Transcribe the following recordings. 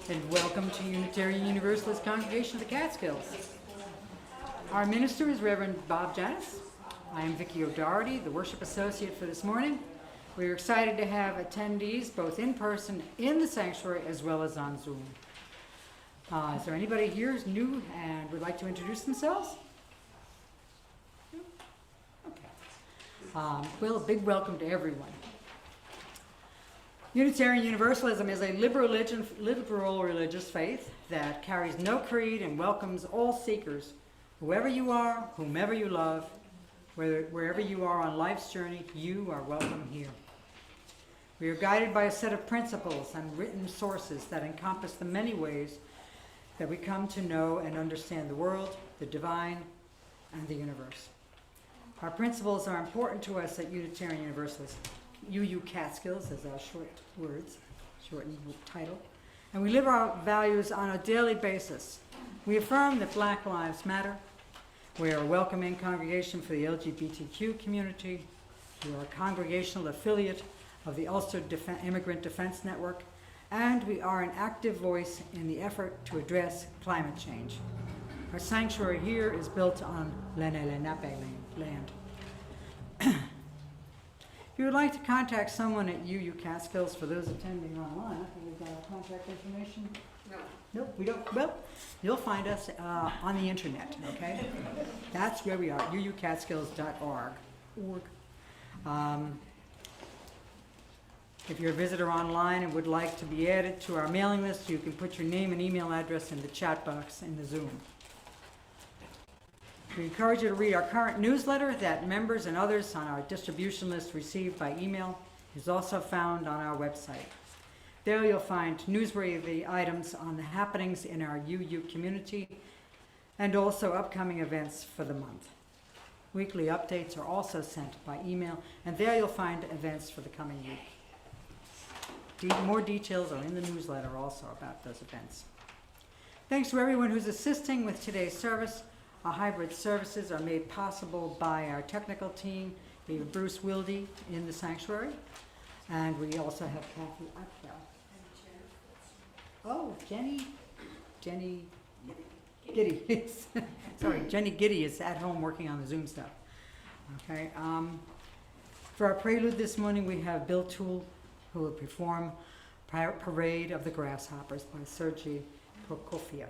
and welcome to Unitarian Universalist Congregation of the Catskills. Our minister is Reverend Bob Janis. I am Vickie O'Doherty, the worship associate for this morning. We are excited to have attendees both in person in the sanctuary as well as on Zoom. Is there anybody here who's new and would like to introduce themselves? Okay. Well, a big welcome to everyone. Unitarian Universalism is a liberal religious faith that carries no creed and welcomes all seekers, whoever you are, whomever you love, wherever you are on life's journey, you are welcome here. We are guided by a set of principles and written sources that encompass the many ways that we come to know and understand the world, the divine, and the universe. Our principles are important to us at Unitarian Universalist. UU Catskills is our shortened title. And we live our values on a daily basis. We affirm that Black Lives Matter. We are a welcoming congregation for the LGBTQ community. We are a congregational affiliate of the Ulster Immigrant Defense Network. And we are an active voice in the effort to address climate change. Our sanctuary here is built on Lene Lenape land. If you would like to contact someone at UU Catskills, for those attending online, I think we've got our contact information. No. Nope, we don't. Well, you'll find us on the internet, okay? That's where we are, uucatskills.org. If you're a visitor online and would like to be added to our mailing list, you can put your name and email address in the chat box in the Zoom. We encourage you to read our current newsletter that members and others on our distribution list receive by email. Is also found on our website. There you'll find newsworthy items on the happenings in our UU community and also upcoming events for the month. Weekly updates are also sent by email, and there you'll find events for the coming week. More details are in the newsletter also about those events. Thanks to everyone who's assisting with today's service. Our hybrid services are made possible by our technical team. We have Bruce Wilde in the sanctuary, and we also have Kathy Atwell. Oh, Jenny Giddy. Sorry, Jenny Giddy is at home working on the Zoom stuff. Okay. For our prelude this morning, we have Bill Toole, who will perform Parade of the Grasshoppers by Sergei Prokofiev.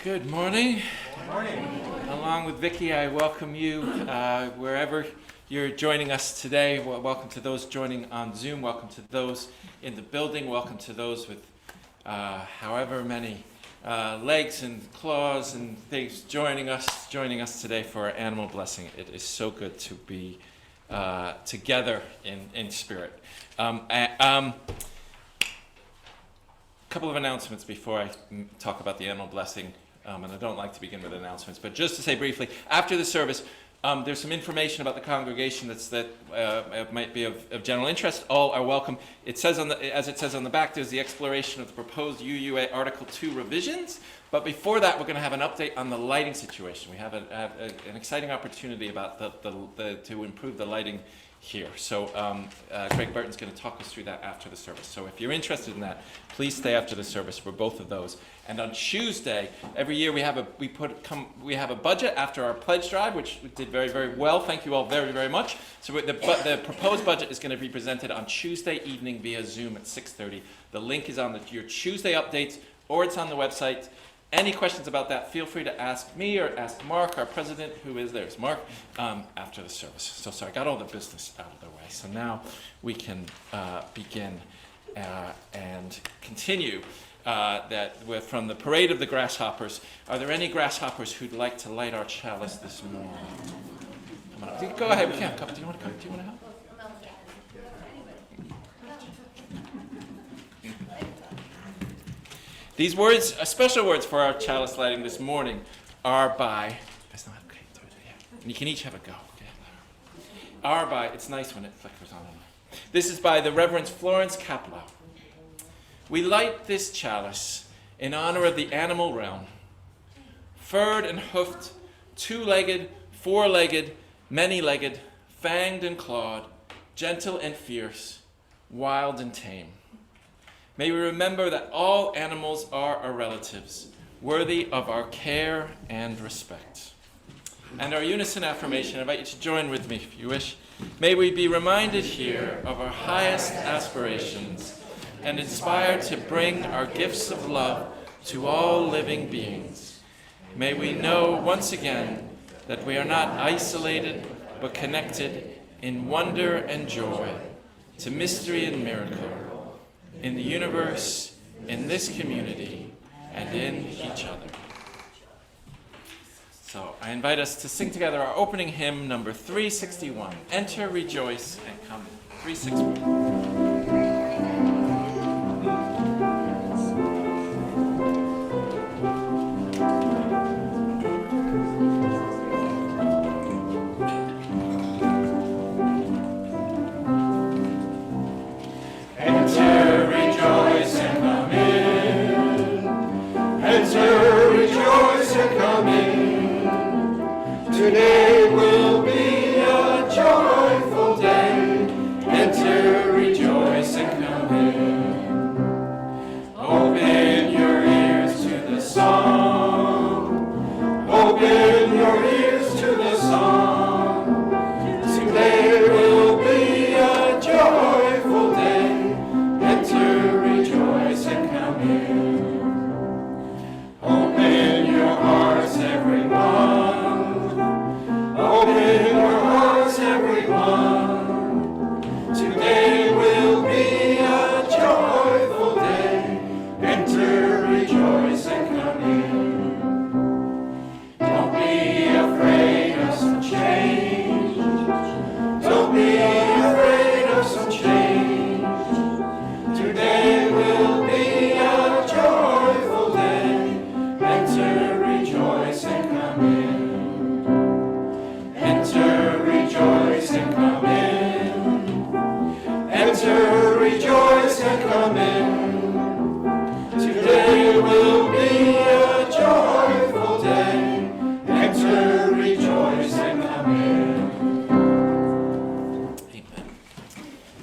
Good morning. Good morning. Along with Vickie, I welcome you wherever you're joining us today. Welcome to those joining on Zoom. Welcome to those in the building. Welcome to those with however many legs and claws and things joining us today for our animal blessing. It is so good to be together in spirit. Couple of announcements before I talk about the animal blessing. And I don't like to begin with announcements, but just to say briefly, after the service, There's some information about the congregation that might be of general interest. All are welcome. It says as it says on the back, there's the exploration of the proposed UUA Article 2 revisions. But before that, we're going to have an update on the lighting situation. We have an exciting opportunity about to improve the lighting here. So Craig Burton's going to talk us through that after the service. So if you're interested in that, please stay after the service for both of those. And on Tuesday, every year we have a budget after our pledge drive, which we did very, very well. Thank you all very, very much. So the proposed budget is going to be presented on Tuesday evening via Zoom at 6:30. The link is on your Tuesday updates, or it's on the website. Any questions about that, feel free to ask me or ask Mark, our president, who is there's Mark, after the service. So sorry, I got all the business out of the way. So now we can begin and continue from the Parade of the Grasshoppers. Are there any grasshoppers who'd like to light our chalice this morning? Come on, go ahead, we can. Come. Do you want to come? Do you want to help? These words, special words for our chalice lighting this morning, are by. And you can each have a go. Okay. Are by. It's nice when it flickers on. This is by the Reverend Florence Kaplow. We light this chalice in honor of the animal realm, furred and hoofed, two-legged, four-legged, many-legged, fanged and clawed, gentle and fierce, wild and tame. May we remember that all animals are our relatives, worthy of our care and respect. And our unison affirmation, I invite you to join with me if you wish. May we be reminded here of our highest aspirations and inspired to bring our gifts of love to all living beings. May we know once again that we are not isolated but connected in wonder and joy, to mystery and miracle, in the universe, in this community, and in each other. So I invite us to sing together our opening hymn, number 361, Enter, Rejoice, and Come. 361. Today will be a joyful day. Enter, rejoice, and come in. Open your ears to the song. Open your ears to the song. Today will be a joyful day. Enter, rejoice, and come in. Open your hearts, everyone. Open your hearts, everyone. Today will be a joyful day. Enter, rejoice, and come in. Don't be afraid of some change. Don't be afraid of some change. Today will be a joyful day. Enter, rejoice, and come in. Enter, rejoice, and come in. Enter, rejoice, and come in. Today will be a joyful day. Enter, rejoice, and come in. Amen.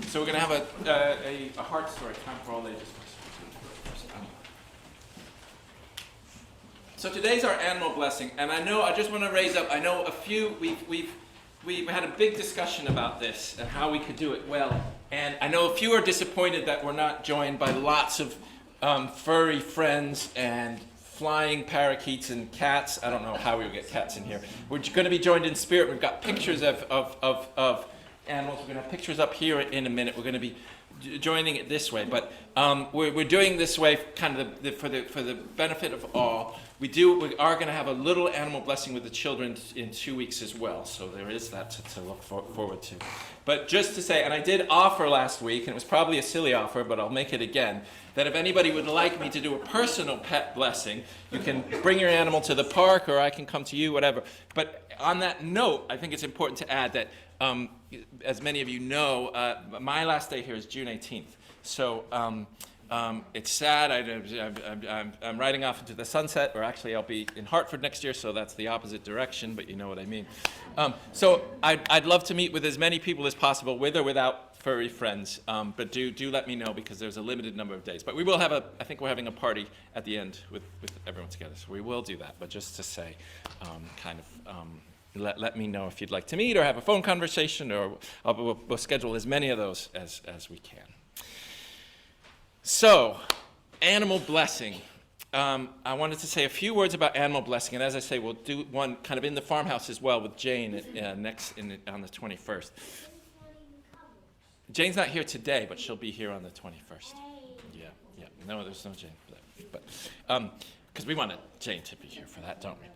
So we're going to have a heart story, time for all ages. So today's our animal blessing, and I just want to raise up, I know a few, we had a big discussion about this and how we could do it well, and I know a few are disappointed that we're not joined by lots of furry friends and flying parakeets and cats. I don't know how we would get cats in here. We're going to be joined in spirit. We've got pictures of animals. We're going to have pictures up here in a minute. We're going to be joining it this way, but we're doing this way kind of for the benefit of all. We are going to have a little animal blessing with the children in 2 weeks as well. So there is that to look forward to. But just to say, and I did offer last week, and it was probably a silly offer, but I'll make it again, that if anybody would like me to do a personal pet blessing, you can bring your animal to the park, or I can come to you, whatever. But on that note, I think it's important to add that, as many of you know, my last day here is June 18th. So it's sad. I'm riding off into the sunset, or actually I'll be in Hartford next year, so that's the opposite direction, but you know what I mean. So I'd love to meet with as many people as possible, with or without furry friends, but do let me know, because there's a limited number of days. But we will have I think we're having a party at the end with everyone together, so we will do that. But just to say, let me know if you'd like to meet or have a phone conversation, or we'll schedule as many of those as we can. So, animal blessing. I wanted to say a few words about animal blessing, and as I say, we'll do one kind of in the farmhouse as well with Jane on the 21st. Jane's not here today, but she'll be here on the 21st. Yeah. No, there's no Jane for that, but because we wanted Jane to be here for that, don't we?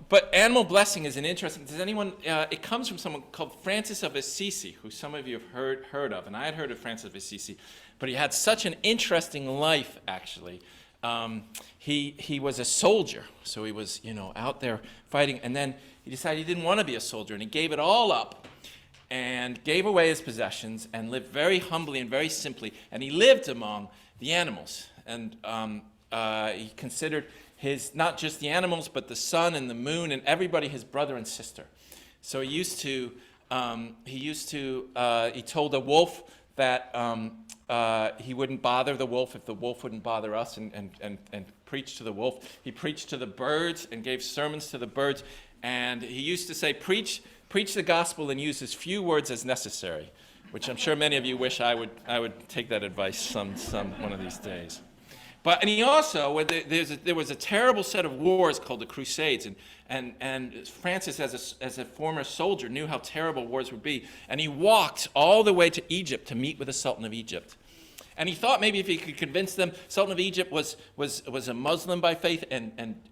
But animal blessing is an interesting. Does anyone? It comes from someone called Francis of Assisi, who some of you have heard of, and I had heard of Francis of Assisi, but he had such an interesting life. Actually, he was a soldier, so he was out there fighting, and then he decided he didn't want to be a soldier, and he gave it all up, and gave away his possessions, and lived very humbly and very simply, and he lived among the animals, and he considered not just the animals, but the sun and the moon and everybody his brother and sister. So he told a wolf that he wouldn't bother the wolf if the wolf wouldn't bother us, and preached to the wolf. He preached to the birds and gave sermons to the birds, and he used to say, preach the gospel and use as few words as necessary, which I'm sure many of you wish I would take that advice some one of these days. And he also, there was a terrible set of wars called the Crusades, and Francis, as a former soldier, knew how terrible wars would be, and he walked all the way to Egypt to meet with the Sultan of Egypt. And he thought maybe if he could convince them, Sultan of Egypt was a Muslim by faith, and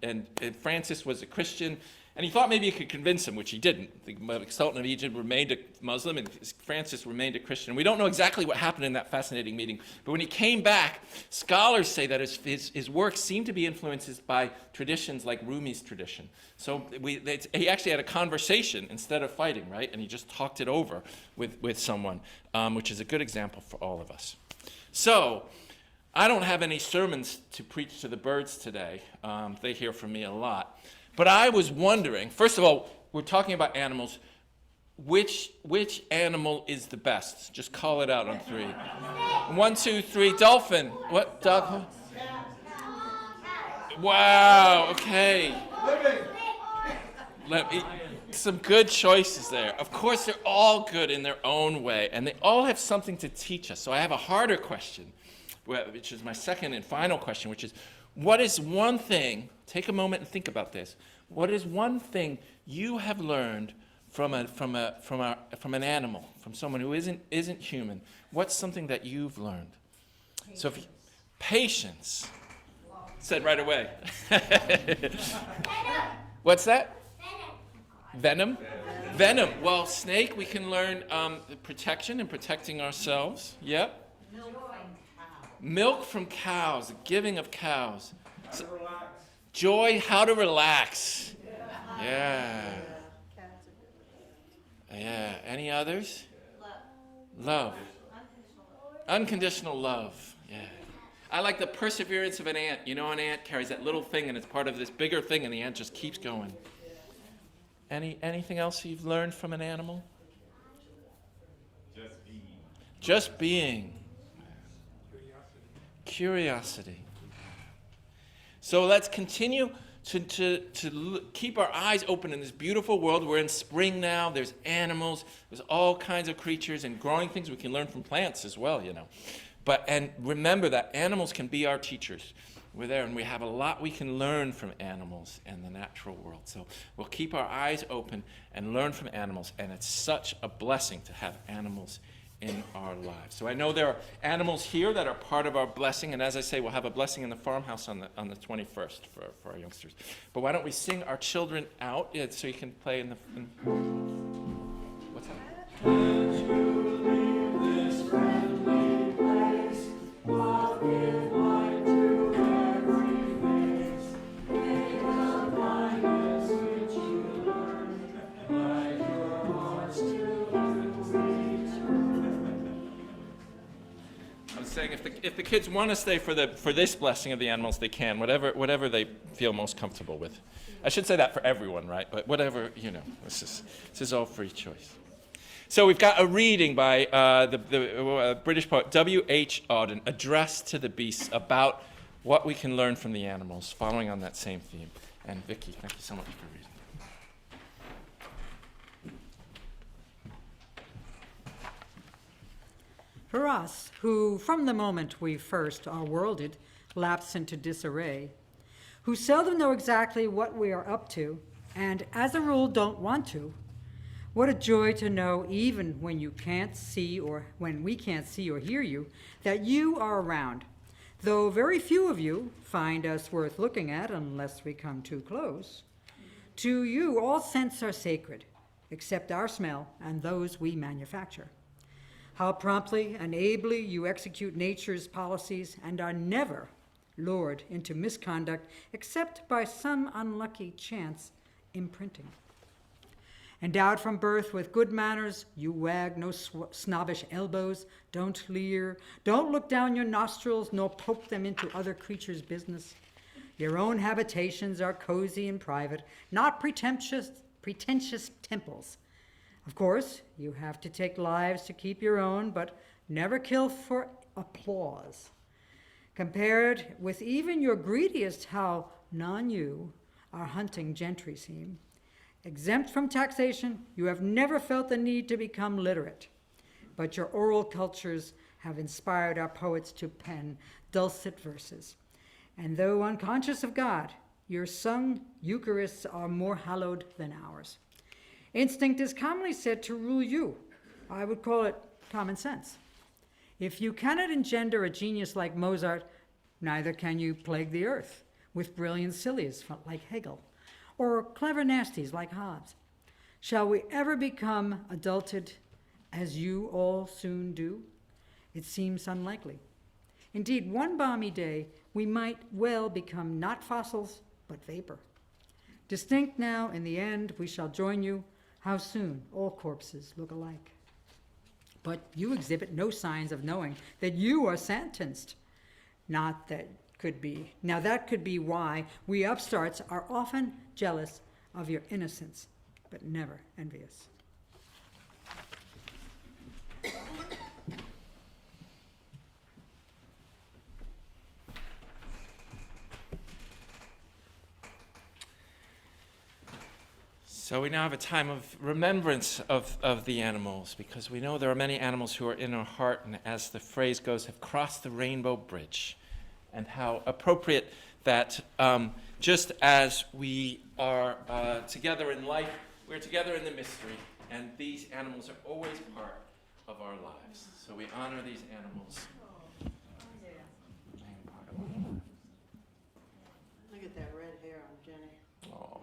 Francis was a Christian. And he thought maybe he could convince him, which he didn't. The Sultan of Egypt remained a Muslim, and Francis remained a Christian. We don't know exactly what happened in that fascinating meeting, but when he came back, scholars say that his work seemed to be influenced by traditions like Rumi's tradition. So he actually had a conversation instead of fighting, right? And he just talked it over with someone, which is a good example for all of us. So I don't have any sermons to preach to the birds today. They hear from me a lot. But I was wondering, first of all, we're talking about animals. Which animal is the best? Just call it out on 3. 1, 2, 3. Dolphin. What? Dolphin? Wow. Okay. Some good choices there. Of course, they're all good in their own way, and they all have something to teach us. So I have a harder question, which is my second and final question, which is, what is one thing, take a moment and think about this, what is one thing you have learned from an animal, from someone who isn't human? What's something that you've learned? So patience. Said right away. What's that? Venom? Venom. Well, snake, we can learn protection and protecting ourselves. Yep. Milk from cows, the giving of cows. So, joy, how to relax. Yeah. Any others? Love. Unconditional love. Yeah. I like the perseverance of an ant. You know, an ant carries that little thing and it's part of this bigger thing, and the ant just keeps going. Anything else you've learned from an animal? Just being. Curiosity. So let's continue to keep our eyes open in this beautiful world. We're in spring now. There's animals. There's all kinds of creatures and growing things. We can learn from plants as well, And remember that animals can be our teachers. We're there, and we have a lot we can learn from animals and the natural world. So we'll keep our eyes open and learn from animals. And it's such a blessing to have animals in our lives. So I know there are animals here that are part of our blessing, and as I say, we'll have a blessing in the farmhouse on the 21st for our youngsters. But why don't we sing our children out so you can play in the... What's that? As you leave this friendly place, I'll give light to every face. May the kindness which you learn guide your hearts to I was saying if the kids want to stay for this blessing of the animals, they can, whatever they feel most comfortable with. I should say that for everyone, right? But whatever, this is all free choice. So we've got a reading by the British poet W.H. Auden, Address to the Beasts, about what we can learn from the animals, following on that same theme. And Vickie, thank you so much for reading. For us, who from the moment we first are worlded, lapse into disarray, who seldom know exactly what we are up to, and as a rule don't want to, what a joy to know, even when you can't see or when we can't see or hear you, that you are around. Though very few of you find us worth looking at unless we come too close. To you, all scents are sacred, except our smell and those we manufacture. How promptly and ably you execute nature's policies and are never lured into misconduct except by some unlucky chance imprinting. Endowed from birth with good manners, you wag no snobbish elbows, don't leer, don't look down your nostrils, nor poke them into other creatures' business. Your own habitations are cozy and private, not pretentious temples. Of course, you have to take lives to keep your own, but never kill for applause. Compared with even your greediest, how non-you our hunting gentry seem. Exempt from taxation, you have never felt the need to become literate, but your oral cultures have inspired our poets to pen dulcet verses. And though unconscious of God, your sung Eucharists are more hallowed than ours. Instinct is commonly said to rule you. I would call it common sense. If you cannot engender a genius like Mozart, neither can you plague the earth with brilliant sillies like Hegel, or clever nasties like Hobbes. Shall we ever become adulted as you all soon do? It seems unlikely. Indeed, one balmy day, we might well become not fossils, but vapor. Distinct now, in the end, we shall join you. How soon all corpses look alike. But you exhibit no signs of knowing that you are sentenced. Not that could be. Now that could be why we upstarts are often jealous of your innocence, but never envious. So we now have a time of remembrance of the animals, because we know there are many animals who are in our heart and, as the phrase goes, have crossed the rainbow bridge. And how appropriate that just as we are together in life, we're together in the mystery, and these animals are always part of our lives. So we honor these animals. Look at that red hair on Jenny. Oh.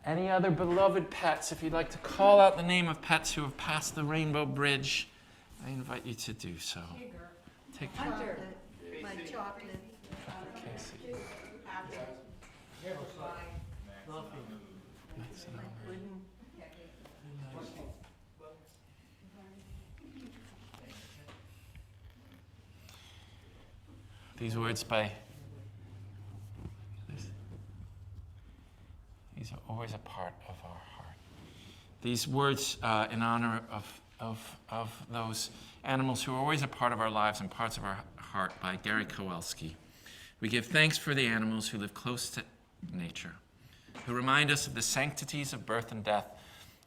Any other beloved pets? If you'd like to call out the name of pets who have passed the rainbow bridge, I invite you to do so. Take Hunter. My chocolate. Casey. These words these are always a part of our heart. These words in honor of those animals who are always a part of our lives and parts of our heart by Gary Kowalski. We give thanks for the animals who live close to nature, who remind us of the sanctities of birth and death,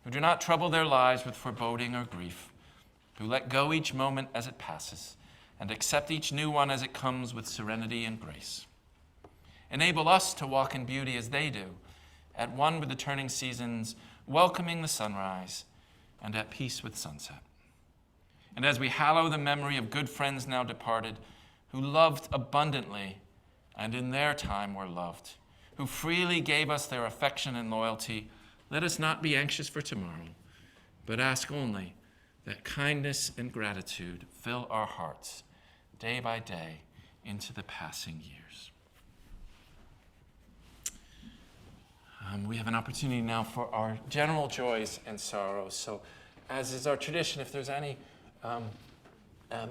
who do not trouble their lives with foreboding or grief, who let go each moment as it passes and accept each new one as it comes with serenity and grace. Enable us to walk in beauty as they do, at one with the turning seasons, welcoming the sunrise, and at peace with sunset. And as we hallow the memory of good friends now departed, who loved abundantly and in their time were loved, who freely gave us their affection and loyalty, let us not be anxious for tomorrow, but ask only that kindness and gratitude fill our hearts day by day into the passing years. We have an opportunity now for our general joys and sorrows. So, as is our tradition, if there's any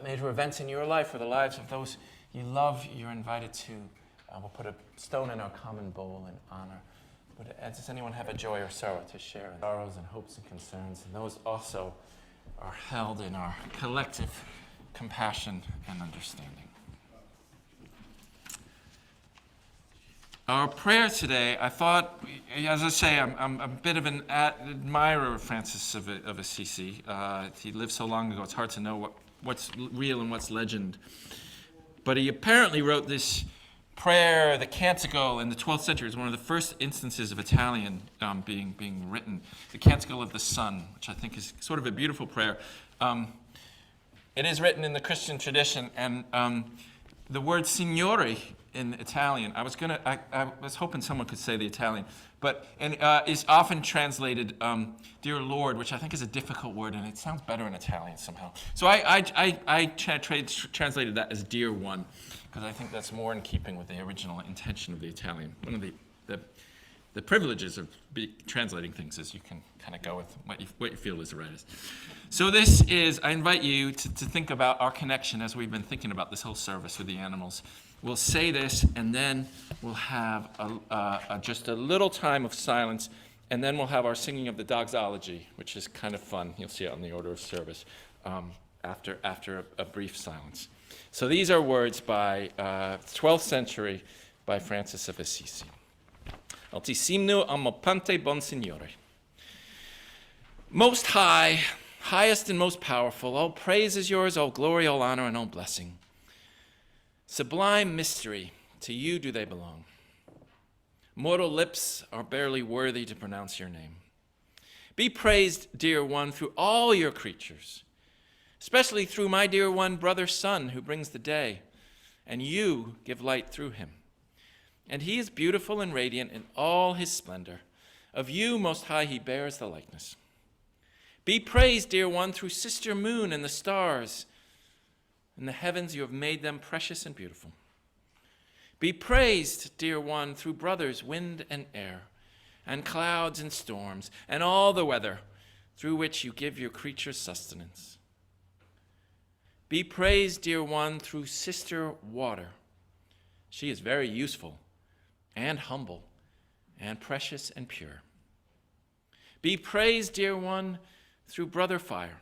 major events in your life or the lives of those you love, you're invited to. We'll put a stone in our common bowl in honor. But does anyone have a joy or sorrow to share? Sorrows and hopes and concerns, and those also are held in our collective compassion and understanding. Our prayer today, I thought, as I say, I'm a bit of an admirer of Francis of Assisi. He lived so long ago, it's hard to know what's real and what's legend. But he apparently wrote this prayer, the Canticle, in the 12th century. It's one of the first instances of Italian being written. The Canticle of the Sun, which I think is sort of a beautiful prayer. It is written in the Christian tradition, and the word Signore in Italian, I was hoping someone could say the Italian, but is often translated dear Lord, which I think is a difficult word, and it sounds better in Italian somehow. So I translated that as dear one, because I think that's more in keeping with the original intention of the Italian. One of the privileges of translating things is you can kind of go with what you feel is the rightest. So I invite you to think about our connection as we've been thinking about this whole service with the animals. We'll say this, and then we'll have just a little time of silence, and then we'll have our singing of the doxology, which is kind of fun. You'll see it on the order of service after a brief silence. So these are words by 12th century by Francis of Assisi. Altissimno amopante bon Signore. Most high, highest and most powerful, all praise is yours, all glory, all honor, and all blessing. Sublime mystery, to you do they belong. Mortal lips are barely worthy to pronounce your name. Be praised, dear one, through all your creatures, especially through my dear one, brother sun, who brings the day, and you give light through him. And he is beautiful and radiant in all his splendor. Of you, most high, he bears the likeness. Be praised, dear one, through sister moon and the stars. In the heavens you have made them precious and beautiful. Be praised, dear one, through brothers, wind and air, and clouds and storms, and all the weather, through which you give your creatures sustenance. Be praised, dear one, through sister water. She is very useful and humble and precious and pure. Be praised, dear one, through brother fire,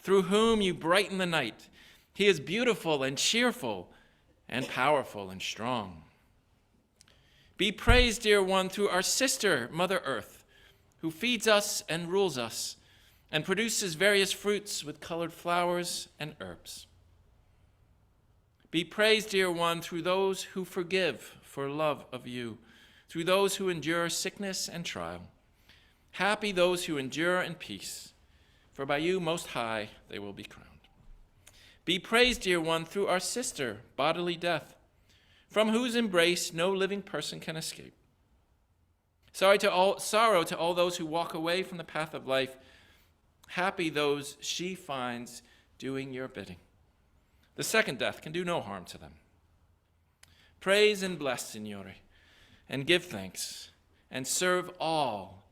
through whom you brighten the night. He is beautiful and cheerful and powerful and strong. Be praised, dear one, through our sister, Mother Earth, who feeds us and rules us and produces various fruits with colored flowers and herbs. Be praised, dear one, through those who forgive for love of you, through those who endure sickness and trial. Happy those who endure in peace, for by you, most high, they will be crowned. Be praised, dear one, through our sister, bodily death, from whose embrace no living person can escape. Sorrow to all those who walk away from the path of life. Happy those she finds doing your bidding. The second death can do no harm to them. Praise and bless, Signore, and give thanks, and serve all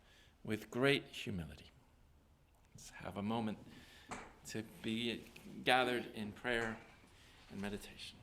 with great humility. Let's have a moment to be gathered in prayer and meditation.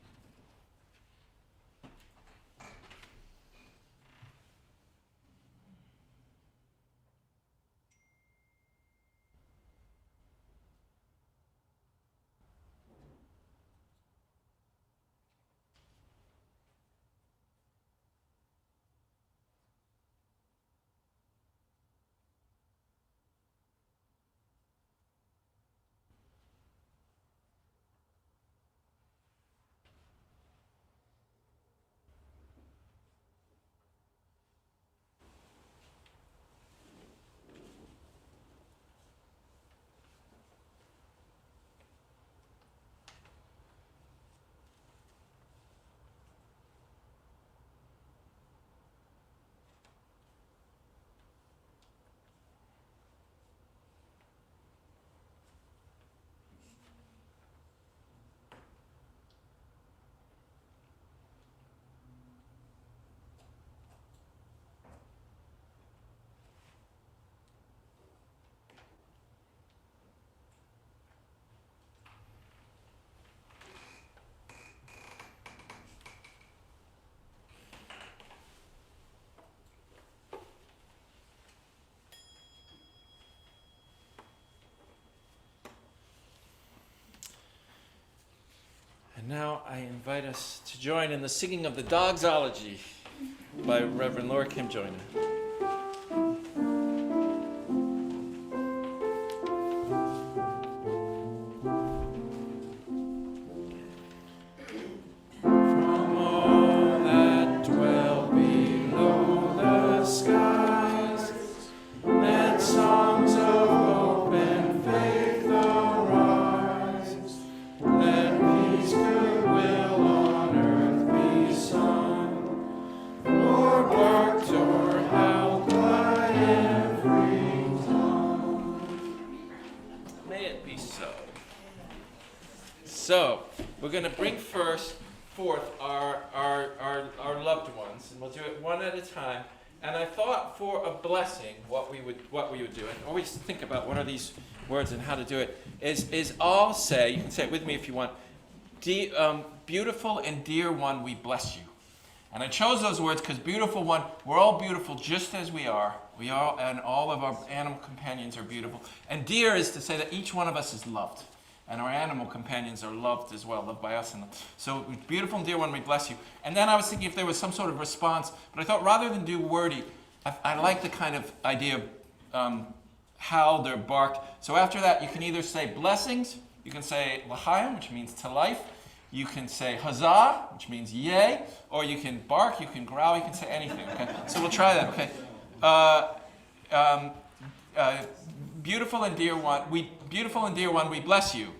And now I invite us to join in the singing of the Dogsology by Reverend Laura Kim Joyner. So, we're going to bring forth our loved ones, and we'll do it one at a time. And I thought for a blessing, what we would do, and always think about what are these words and how to do it, is all say, you can say it with me if you want, beautiful and dear one, we bless you. And I chose those words because beautiful one, we're all beautiful just as we are. We all, and all of our animal companions are beautiful. And dear is to say that each one of us is loved. And our animal companions are loved as well, loved by us. And so, beautiful and dear one, we bless you. And then I was thinking if there was some sort of response, but I thought rather than do wordy, I like the kind of idea of howled or barked. So after that, you can either say blessings, you can say l'chaim, which means to life, you can say huzzah, which means yay, or you can bark, you can growl, you can say anything. Okay, so we'll try that. Okay. Beautiful and dear one, we bless you.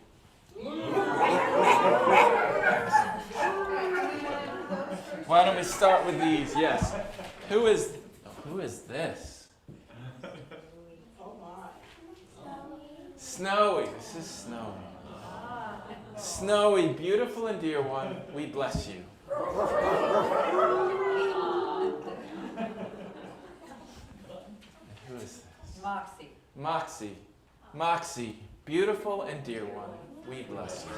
Why don't we start with these? Yes. Who is this? Snowy. This is Snowy. Snowy, beautiful and dear one, we bless you. Who is this? Moxie, beautiful and dear one, we bless you.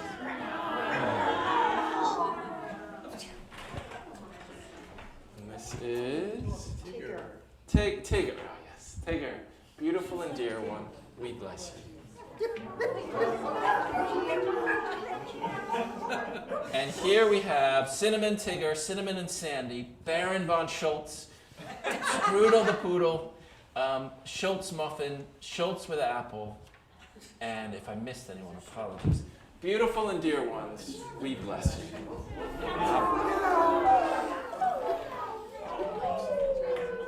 And this is Tigger. Oh yes, Tigger, beautiful and dear one, we bless you. And here we have Cinnamon Tigger, Cinnamon and Sandy, Baron von Schultz, Strudel the Poodle, Schultz Muffin, Schultz with apple, and if I missed anyone, apologies. Beautiful and dear ones, we bless you.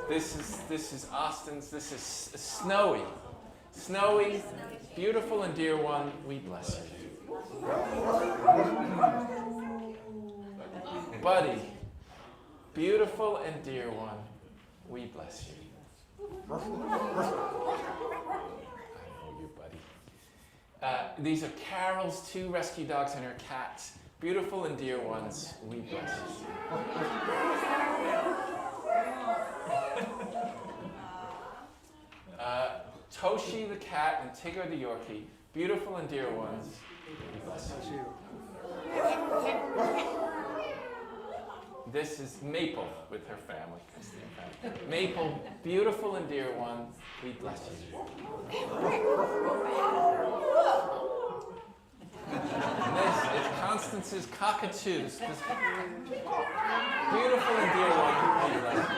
This is Austin's, this is Snowy. Snowy, beautiful and dear one, we bless you. Buddy, beautiful and dear one, we bless you. I know you, buddy. These are Carol's 2 rescue dogs and her cats. Beautiful and dear ones, we bless you. Toshi the cat and Tigger the Yorkie. Beautiful and dear ones, we bless you. This is Maple with her family. Maple, beautiful and dear one, we bless you. And this is Constance's cockatoo. Beautiful and dear one, we bless you.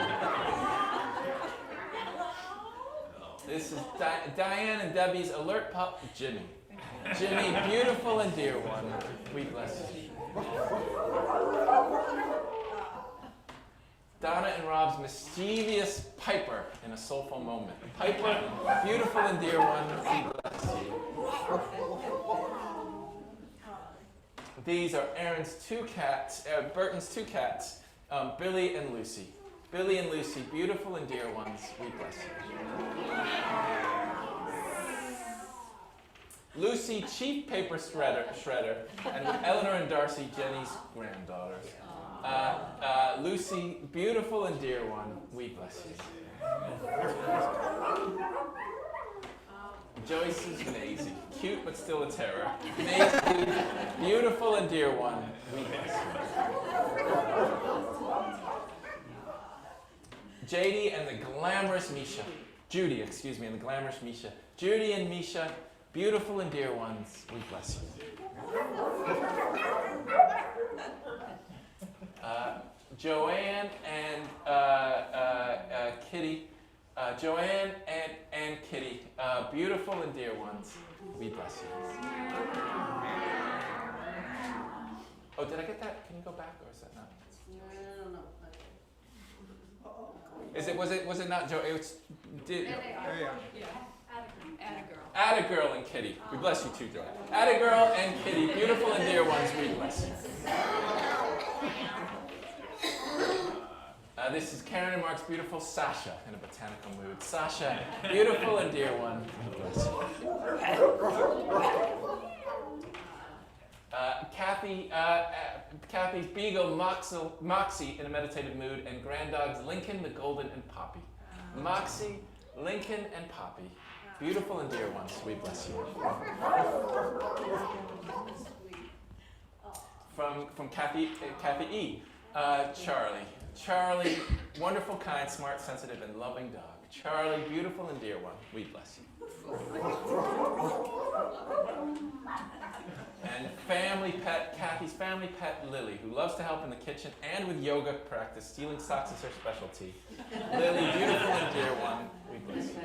This is Diane and Debbie's alert pup, Jimmy. Jimmy, beautiful and dear one, we bless you. Donna and Rob's mischievous Piper in a soulful moment. Piper, beautiful and dear one, we bless you. These are Aaron's 2 cats, Burton's 2 cats, Billy and Lucy. Billy and Lucy, beautiful and dear ones, we bless you. Lucy, chief paper shredder, and Eleanor and Darcy, Jenny's granddaughters. Lucy, beautiful and dear one, we bless you. Joyce's Maisie, cute but still a terror. Maisie, beautiful and dear one, we bless you. Judy and the glamorous Misha. Judy and the glamorous Misha. Judy and Misha, beautiful and dear ones, we bless you. Joanne and Kitty. Joanne and Kitty, beautiful and dear ones, we bless you. Oh, did I get that? Can you go back, or is that not? I don't know. Was it not Joe? It was. Add Atta girl and Kitty. We bless you too, Joy. Atta girl and Kitty, beautiful and dear ones, we bless you. This is Karen and Mark's beautiful Sasha in a botanical mood. Sasha, beautiful and dear one, we bless you. Kathy's beagle Moxie in a meditative mood, and granddogs Lincoln, the Golden, and Poppy. Moxie, Lincoln, and Poppy. Beautiful and dear ones, we bless you. From Kathy E. Charlie, wonderful, kind, smart, sensitive, and loving dog. Charlie, beautiful and dear one, we bless you. And Kathy's family pet, Lily, who loves to help in the kitchen and with yoga practice. Stealing socks is her specialty. Lily, beautiful and dear one, we bless you.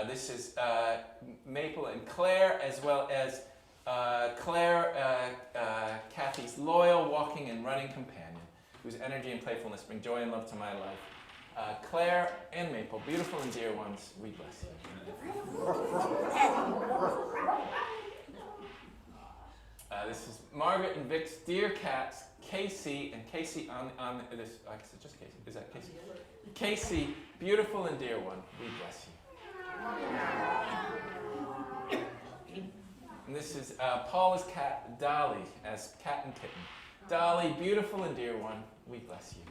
This is Maple and Claire, as well as Kathy's loyal walking and running companion, whose energy and playfulness bring joy and love to my life. Claire and Maple, beautiful and dear ones, we bless you. This is Margaret and Vic's dear cats, Casey and Casey on this. Is it just Casey? Is that Casey? Casey, beautiful and dear one, we bless you. And this is Paula's cat, Dolly, as cat and kitten. Dolly, beautiful and dear one, we bless you.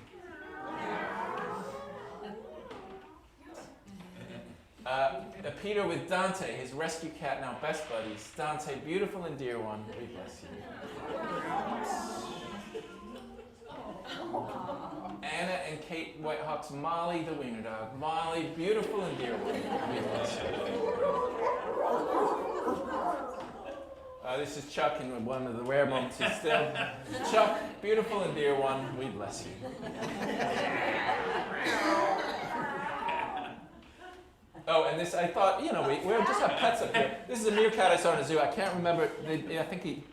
Peter with Dante, his rescue cat, now best buddies. Dante, beautiful and dear one, we bless you. Anna and Kate Whitehawk's Molly, the wiener dog. Molly, beautiful and dear one, we bless you. This is Chuck in one of the rare moments he's still. Chuck, beautiful and dear one, we bless you. Oh, and this, I thought, we just have pets up here. This is a meerkat I saw in a zoo. I can't remember. I think he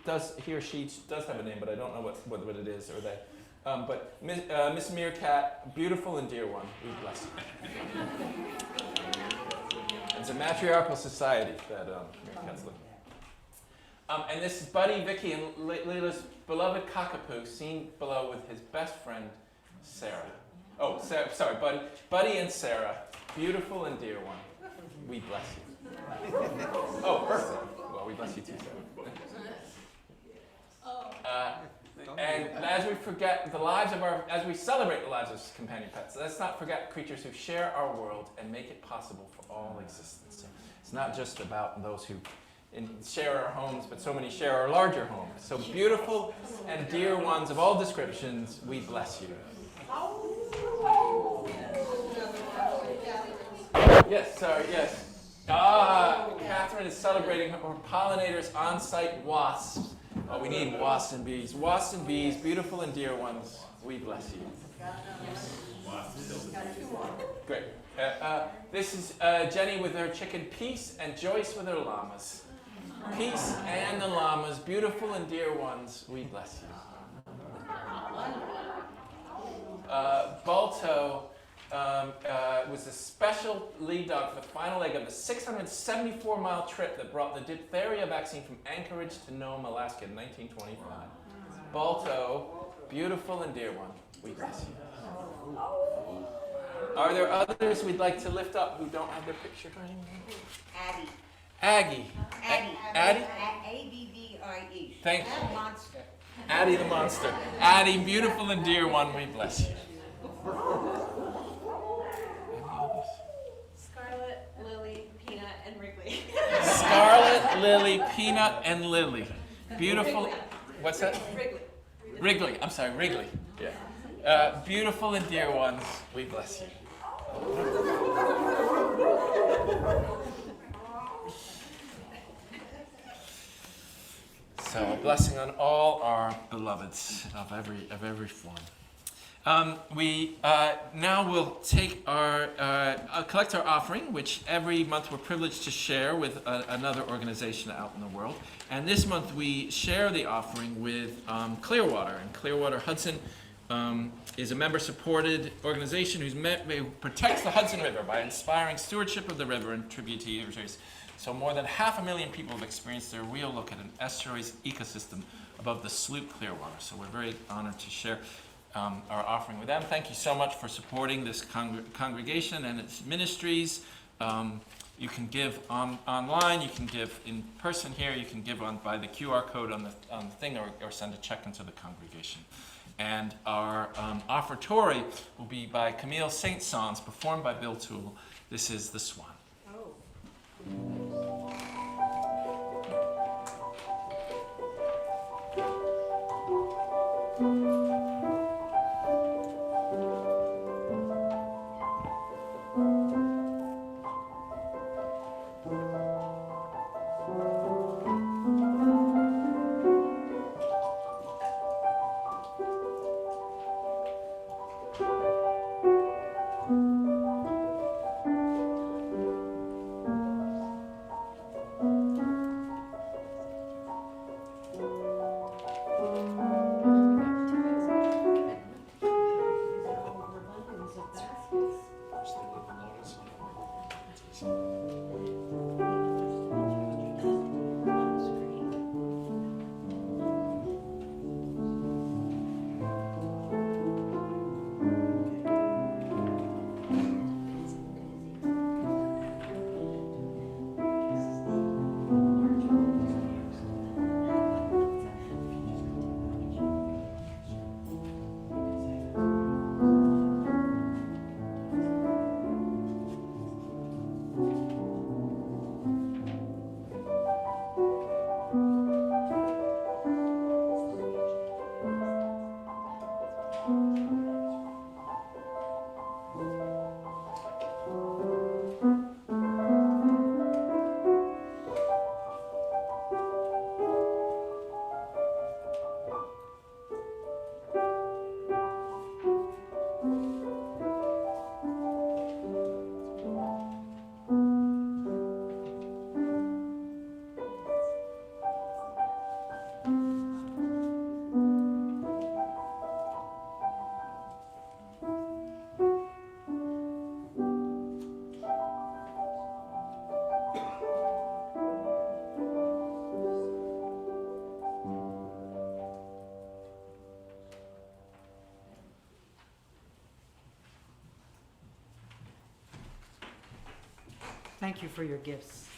or she does have a name, but I don't know what it is or they. But Miss Meerkat, beautiful and dear one, we bless you. It's a matriarchal society that meerkats live in. And this is Buddy, Vickie, and Leila's beloved cockapoo, seen below with his best friend, Sarah. Oh, sorry, Buddy and Sarah, beautiful and dear one, we bless you. Oh, perfect. Well, we bless you too, Sarah. And as we celebrate the lives of companion pets, let's not forget creatures who share our world and make it possible for all existence. So it's not just about those who share our homes, but so many share our larger homes. So beautiful and dear ones of all descriptions, we bless you. Yes, sorry, yes. Catherine is celebrating her pollinators on-site wasps. Oh, we need wasps and bees. Wasps and bees, beautiful and dear ones, we bless you. Great. This is Jenny with her chicken Peace and Joyce with her llamas. Peace and the llamas, beautiful and dear ones, we bless you. Balto was the special lead dog for the final leg of the 674-mile trip that brought the diphtheria vaccine from Anchorage to Nome, Alaska in 1925. Balto, beautiful and dear one, we bless you. Are there others we'd like to lift up who don't have their picture anymore? Aggie. Addie? A-D-D-I-E. Thank you. That monster. Addie the monster. Addie, beautiful and dear one, we bless you. Scarlet, Lily, Peanut, and Wrigley. Scarlet, Lily, Peanut, and Lily. Beautiful. What's that? Wrigley. I'm sorry, Wrigley. Yeah. Beautiful and dear ones, we bless you. So a blessing on all our beloveds of every form. We now will take our collect our offering, which every month we're privileged to share with another organization out in the world. And this month we share the offering with Clearwater. And Clearwater Hudson is a member-supported organization who protects the Hudson River by inspiring stewardship of the river and tributaries. So more than 500,000 people have experienced a real look at an estuary's ecosystem above the Sloop Clearwater. So we're very honored to share our offering with them. Thank you so much for supporting this congregation and its ministries. You can give online, you can give in person here, you can give by the QR code on the thing, or send a check into the congregation. And our offertory will be by Camille Saint-Saëns, performed by Bill Toole. This is The Swan. Thank you for your gifts.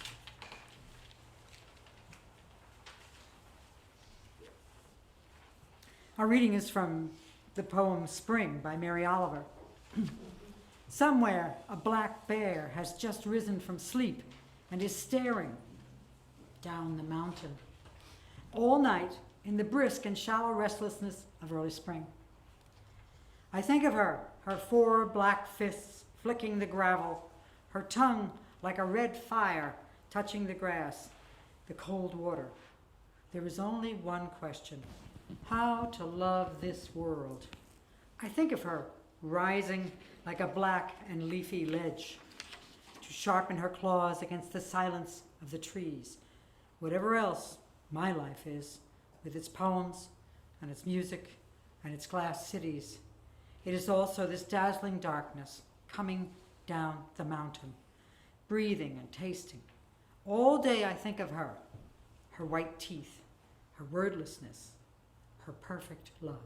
Our reading is from the poem Spring by Mary Oliver. Somewhere a black bear has just risen from sleep and is staring down the mountain all night in the brisk and shallow restlessness of early spring. I think of her 4 black fists flicking the gravel, her tongue like a red fire touching the grass, the cold water. There is only one question: how to love this world. I think of her rising like a black and leafy ledge to sharpen her claws against the silence of the trees. Whatever else my life is, with its poems and its music and its glass cities, it is also this dazzling darkness coming down the mountain, breathing and tasting. All day I think of her white teeth, her wordlessness, her perfect love.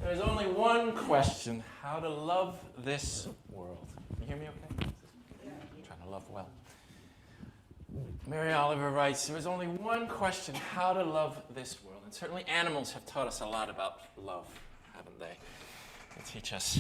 There's only one question: how to love this world. Can you hear me okay? I'm trying to love well. Mary Oliver writes, there is only one question: how to love this world. And certainly animals have taught us a lot about love, haven't they? They teach us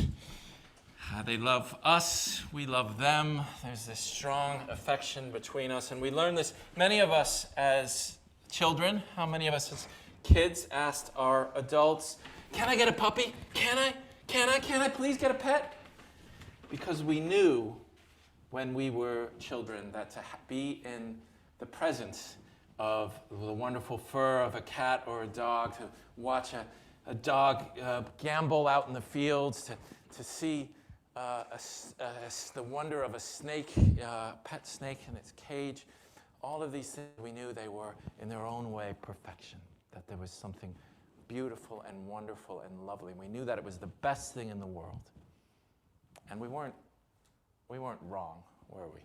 how they love us, we love them. There's this strong affection between us, and we learn this. Many of us as children, how many of us as kids asked our adults, can I get a puppy? Can I please get a pet? Because we knew when we were children, that to be in the presence of the wonderful fur of a cat or a dog, to watch a dog gambol out in the fields, to see the wonder of a snake, pet snake in its cage. All of these things, we knew they were, in their own way, perfection, that there was something beautiful and wonderful and lovely. We knew that it was the best thing in the world. And we weren't wrong, were we?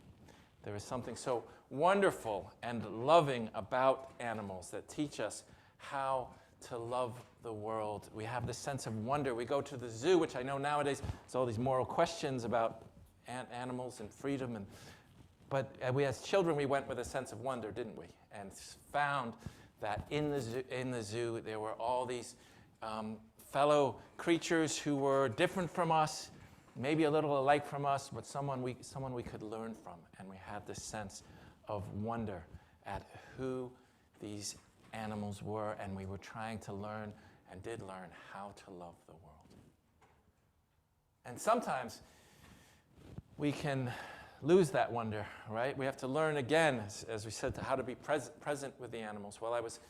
There is something so wonderful and loving about animals that teach us how to love the world. We have this sense of wonder. We go to the zoo, which I know nowadays there's all these moral questions about animals and freedom. But we, as children, we went with a sense of wonder, didn't we? And found that in the zoo there were all these fellow creatures who were different from us, maybe a little alike from us, but someone we could learn from. And we had this sense of wonder at who these animals were, and we were trying to learn, and did learn, how to love the world. And sometimes we can lose that wonder, right? We have to learn again, as we said, how to be present with the animals. Well, I was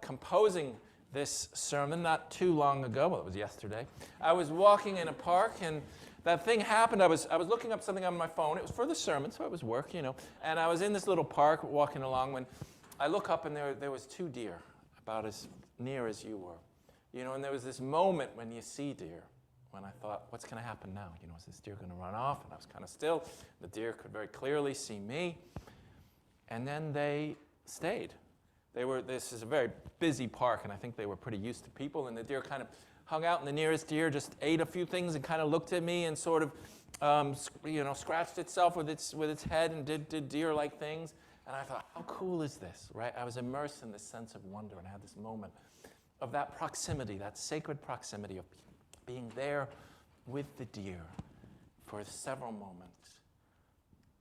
composing this sermon not too long ago. Well, it was yesterday. I was walking in a park, and that thing happened. I was looking up something on my phone. It was for the sermon, so it was work, you know. And I was in this little park walking along when I look up, and there was 2 deer, about as near as you were. You know, and there was this moment when you see deer, when I thought, what's going to happen now? You know, is this deer going to run off? And I was kind of still. The deer could very clearly see me. And then they stayed. This is a very busy park, and I think they were pretty used to people. And the deer kind of hung out, and the nearest deer just ate a few things and kind of looked at me and sort of, scratched itself with its head and did deer-like things. And I thought, how cool is this, right? I was immersed in this sense of wonder, and I had this moment of that proximity, that sacred proximity of being there with the deer for several moments.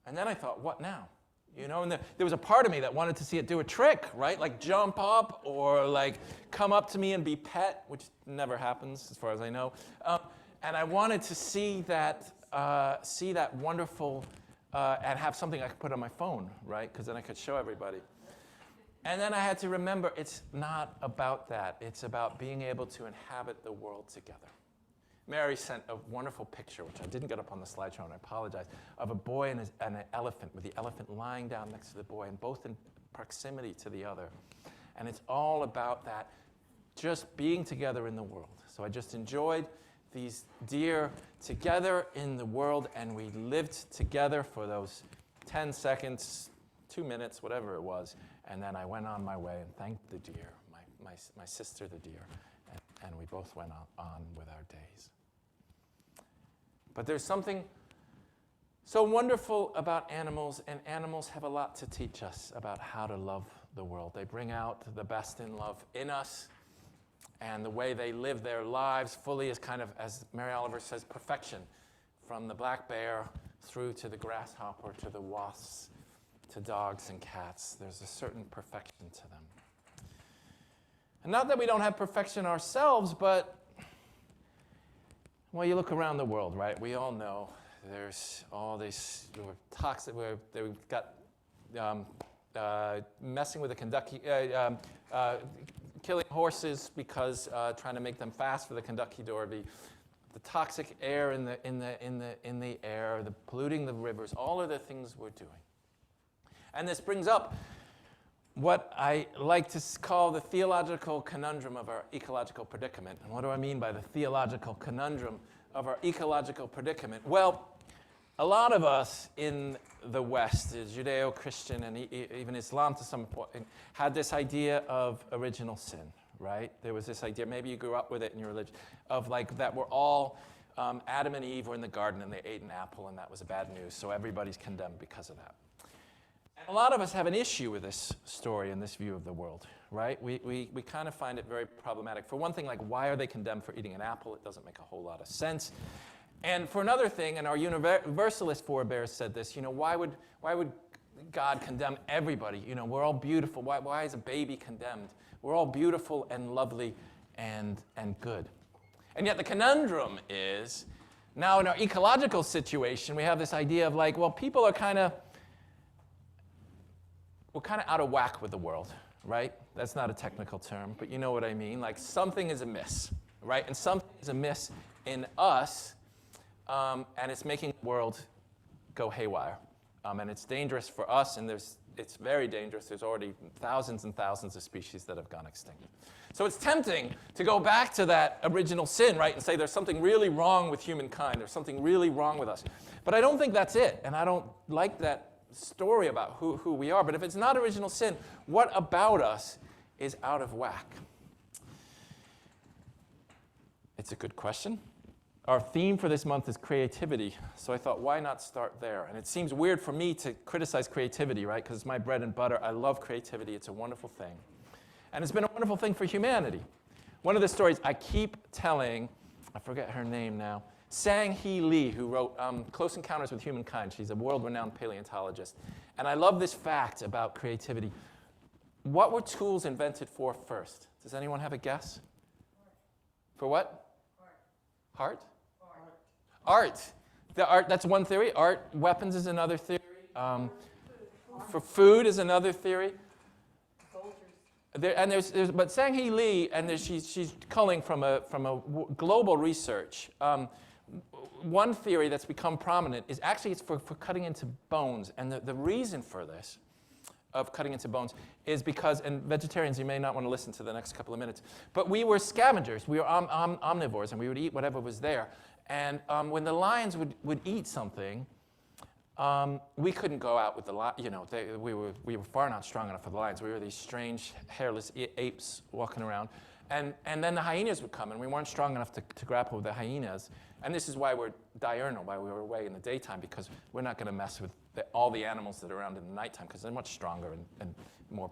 And then I thought, what now? You know, and there was a part of me that wanted to see it do a trick, right? Like jump up or like come up to me and be pet, which never happens as far as I know. And I wanted to see that wonderful, and have something I could put on my phone, right? Because then I could show everybody. And then I had to remember, it's not about that. It's about being able to inhabit the world together. Mary sent a wonderful picture, which I didn't get up on the slideshow, and I apologize, of a boy and an elephant, with the elephant lying down next to the boy, and both in proximity to the other. And it's all about that, just being together in the world. So I just enjoyed these deer together in the world, and we lived together for those 10 seconds, 2 minutes, whatever it was. And then I went on my way and thanked the deer, my sister the deer, and we both went on with our days. But there's something so wonderful about animals, and animals have a lot to teach us about how to love the world. They bring out the best in love in us, and the way they live their lives fully is kind of, as Mary Oliver says, perfection. From the black bear through to the grasshopper, to the wasps, to dogs and cats. There's a certain perfection to them. And not that we don't have perfection ourselves, but, well, you look around the world, right? We all know there's all this toxic, we've got messing with the Kentucky, killing horses because trying to make them fast for the Kentucky Derby, the toxic air in the air, the polluting the rivers, all of the things we're doing. And this brings up what I like to call the theological conundrum of our ecological predicament. And what do I mean by the theological conundrum of our ecological predicament? Well, a lot of us in the West, Judeo-Christian and even Islam to some point, had this idea of original sin, right? There was this idea, maybe you grew up with it in your religion, of like that we're all, Adam and Eve were in the garden and they ate an apple and that was bad news, so everybody's condemned because of that. A lot of us have an issue with this story and this view of the world, right? We kind of find it very problematic. For one thing, like, why are they condemned for eating an apple? It doesn't make a whole lot of sense. And for another thing, and our universalist forebears said this, you know, why would God condemn everybody? You know, we're all beautiful. Why is a baby condemned? We're all beautiful and lovely and good. And yet the conundrum is Now, in our ecological situation, we have this idea of like, well, people are we're kind of out of whack with the world, right? That's not a technical term, but you know what I mean. Like something is amiss, right? And something is amiss in us, and it's making the world go haywire. And it's dangerous for us, and it's very dangerous. There's already thousands and thousands of species that have gone extinct. So it's tempting to go back to that original sin, right, and say there's something really wrong with humankind. There's something really wrong with us. But I don't think that's it, and I don't like that story about who we are. But if it's not original sin, what about us is out of whack? It's a good question. Our theme for this month is creativity, so I thought, why not start there? And it seems weird for me to criticize creativity, right, because it's my bread and butter. I love creativity. It's a wonderful thing. And it's been a wonderful thing for humanity. One of the stories I keep telling, I forget her name now, Sang-Hee Lee, who wrote Close Encounters with Humankind. She's a world-renowned paleontologist. And I love this fact about creativity. What were tools invented for first? Does anyone have a guess? For what? Heart? Art. That's one theory. Art, weapons is another theory. For food is another theory. But Sang-Hee Lee, and she's culling from a global research. One theory that's become prominent is actually it's for cutting into bones. And the reason for this, of cutting into bones, is because, and vegetarians, you may not want to listen to the next couple of minutes, but we were scavengers. We were omnivores, and we would eat whatever was there. And when the lions would eat something, we couldn't go out with the lions. You know, we were far not strong enough for the lions. We were these strange, hairless apes walking around. And then the hyenas would come, and we weren't strong enough to grapple with the hyenas. And this is why we're diurnal, why we were away in the daytime, because we're not going to mess with all the animals that are around in the nighttime, because they're much stronger and more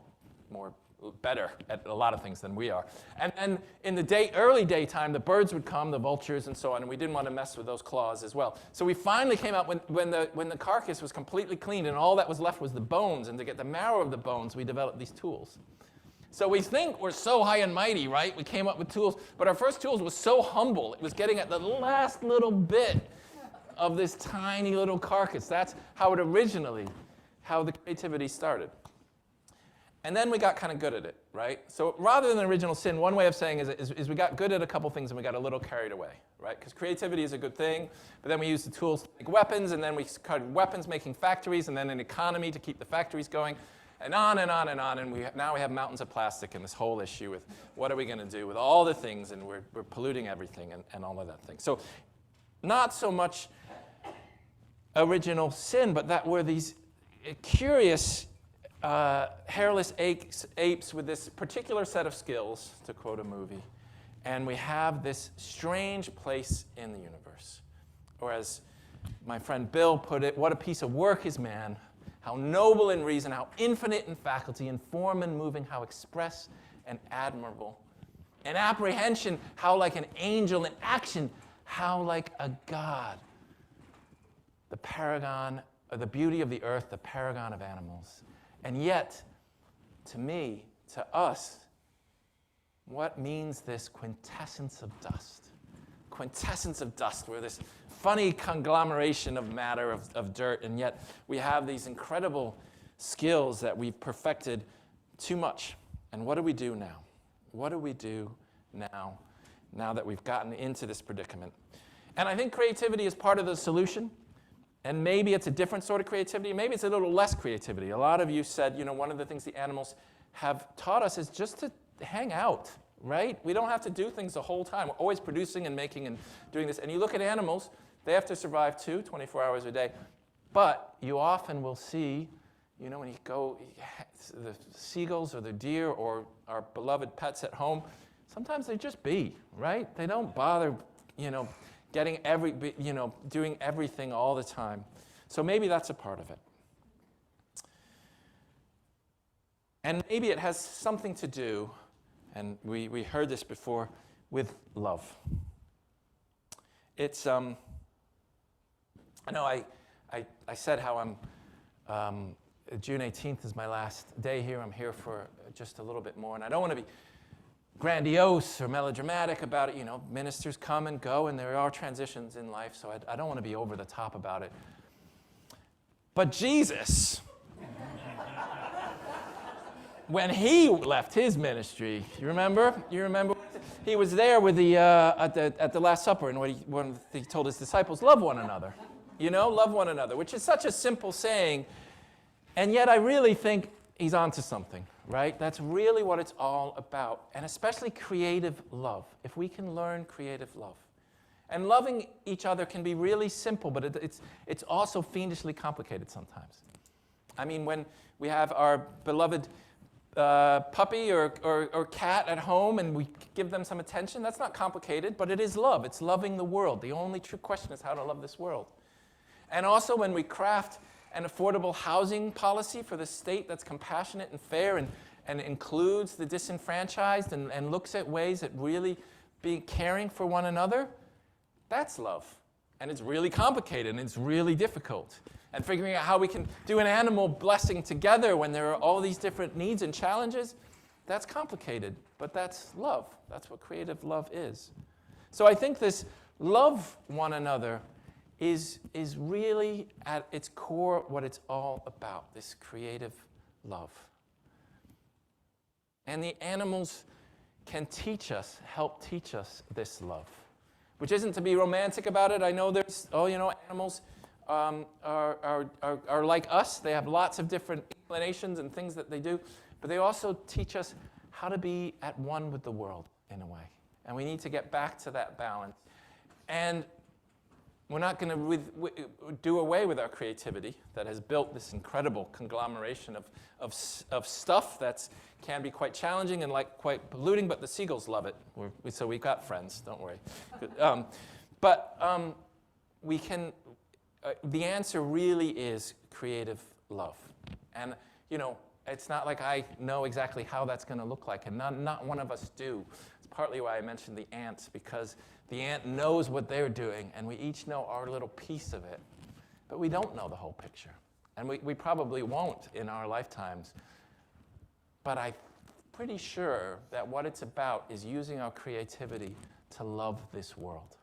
better at a lot of things than we are. And in the early daytime, the birds would come, the vultures and so on, and we didn't want to mess with those claws as well. So we finally came out when the carcass was completely cleaned and all that was left was the bones, and to get the marrow of the bones, we developed these tools. So we think we're so high and mighty, right? We came up with tools, but our first tools was so humble. It was getting at the last little bit of this tiny little carcass. That's how the creativity started. And then we got kind of good at it, right? So rather than original sin, one way of saying is we got good at a couple things and we got a little carried away, right? Because creativity is a good thing, but then we used the tools to make weapons, and then we started weapons making factories, and then an economy to keep the factories going, and on and on and on. And now we have mountains of plastic and this whole issue with what are we going to do with all the things, and we're polluting everything and all of that thing. So not so much original sin, but that we're these curious hairless apes with this particular set of skills, to quote a movie, and we have this strange place in the universe. Or as my friend Bill put it, what a piece of work is man, how noble in reason, how infinite in faculty, in form and moving, how express and admirable. In apprehension, how like an angel, in action, how like a god. The paragon, the beauty of the earth, the paragon of animals. And yet, to me, to us, what means this quintessence of dust? Quintessence of dust. We're this funny conglomeration of matter, of dirt, and yet we have these incredible skills that we've perfected too much. And what do we do now? What do we do now that we've gotten into this predicament? And I think creativity is part of the solution. And maybe it's a different sort of creativity. Maybe it's a little less creativity. A lot of you said, one of the things the animals have taught us is just to hang out, right? We don't have to do things the whole time. We're always producing and making and doing this. And you look at animals, they have to survive too, 24 hours a day. But you often will see, when you go, the seagulls or the deer or our beloved pets at home, sometimes they just be, right? They don't bother, getting doing everything all the time. So maybe that's a part of it. And maybe it has something to do, and we heard this before, with love. It's, I know I said how I'm, June 18th is my last day here. I'm here for just a little bit more, and I don't want to be grandiose or melodramatic about it. You know, ministers come and go, and there are transitions in life, so I don't want to be over the top about it. But Jesus, when he left his ministry, you remember? He was there with the at the Last Supper, and when he told his disciples, love one another. You know, love one another, which is such a simple saying, and yet I really think he's onto something, right? That's really what it's all about, and especially creative love. If we can learn creative love. And loving each other can be really simple, but it's also fiendishly complicated sometimes. I mean, when we have our beloved puppy or cat at home and we give them some attention, that's not complicated, but it is love. It's loving the world. The only true question is how to love this world. And also when we craft an affordable housing policy for the state that's compassionate and fair and includes the disenfranchised and looks at ways at really being caring for one another, that's love. And it's really complicated and it's really difficult. And figuring out how we can do an animal blessing together when there are all these different needs and challenges, that's complicated, but that's love. That's what creative love is. So I think this love one another is really at its core what it's all about, this creative love. And the animals can help teach us this love, which isn't to be romantic about it. I know there's, animals are like us. They have lots of different inclinations and things that they do, but they also teach us how to be at one with the world in a way. And we need to get back to that balance. And we're not going to do away with our creativity that has built this incredible conglomeration of stuff that can be quite challenging and quite polluting, but the seagulls love it. So we've got friends, don't worry. We can. The answer really is creative love. And, it's not like I know exactly how that's going to look like, and not one of us do. It's partly why I mentioned the ants, because the ant knows what they're doing, and we each know our little piece of it. But we don't know the whole picture. And we probably won't in our lifetimes. But I'm pretty sure that what it's about is using our creativity to love this world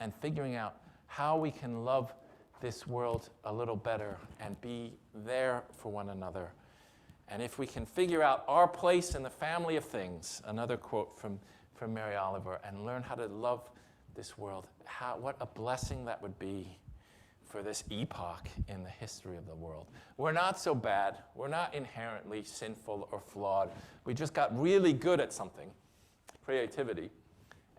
and figuring out how we can love this world a little better and be there for one another. And if we can figure out our place in the family of things, another quote from Mary Oliver, and learn how to love this world, what a blessing that would be for this epoch in the history of the world. We're not so bad. We're not inherently sinful or flawed. We just got really good at something, creativity.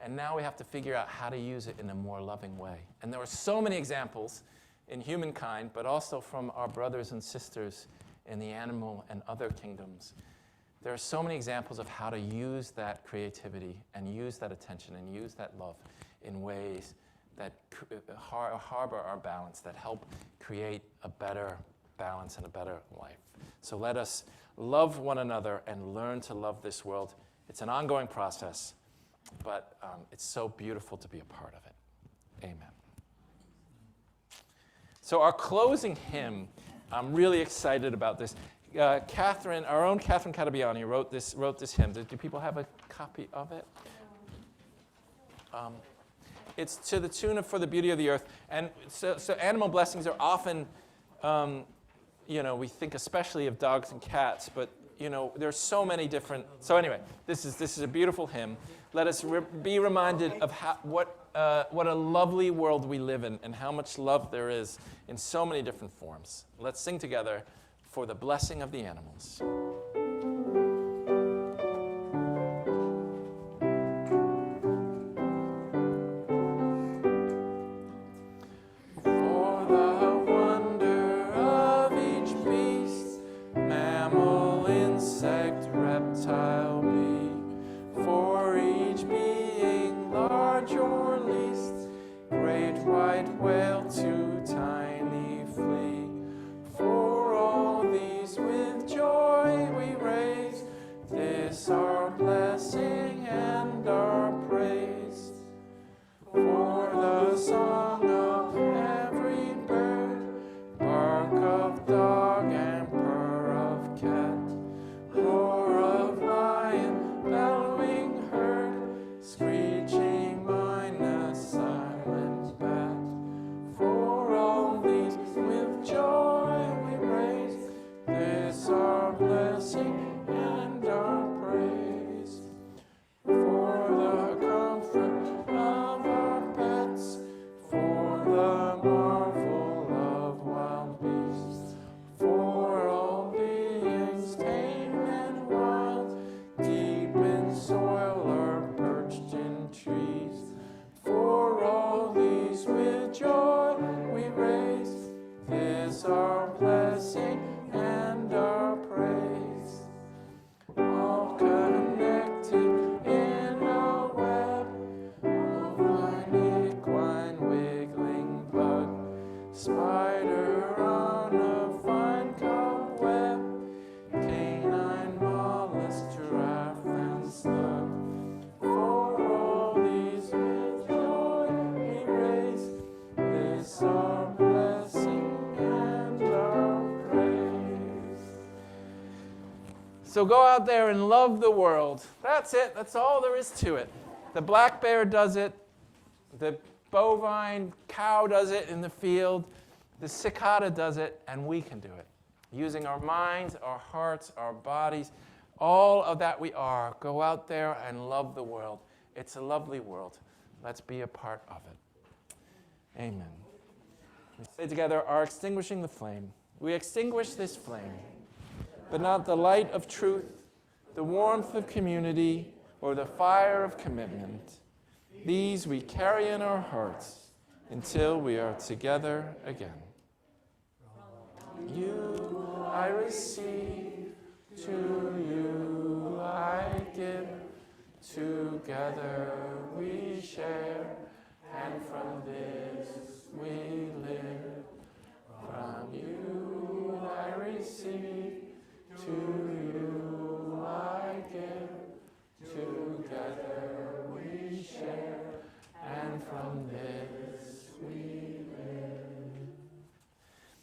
And now we have to figure out how to use it in a more loving way. And there are so many examples in humankind, but also from our brothers and sisters in the animal and other kingdoms. There are so many examples of how to use that creativity and use that attention and use that love in ways that harbor our balance, that help create a better balance and a better life. So let us love one another and learn to love this world. It's an ongoing process, but it's so beautiful to be a part of it. Amen. So our closing hymn, I'm really excited about this. Catherine, our own Catherine Catabiani wrote this hymn. Do people have a copy of it? It's to the tune of For the Beauty of the Earth. And so animal blessings are often, we think especially of dogs and cats, but there's so many different. So anyway, this is a beautiful hymn. Let us be reminded of what a lovely world we live in and how much love there is in so many different forms. Let's sing together For the Blessing of the Animals. Roar of lion, bellowing So go out there and love the world. That's it. That's all there is to it. The black bear does it. The bovine cow does it in the field. The cicada does it, and we can do it. Using our minds, our hearts, our bodies, all of that we are. Go out there and love the world. It's a lovely world. Let's be a part of it. Amen. We say together, our extinguishing the flame. We extinguish this flame, but not the light of truth, the warmth of community, or the fire of commitment. These we carry in our hearts until we are together again. You I receive, to you I give, together we share, and from this we live. From you I receive, to you I give, together we share, and from this we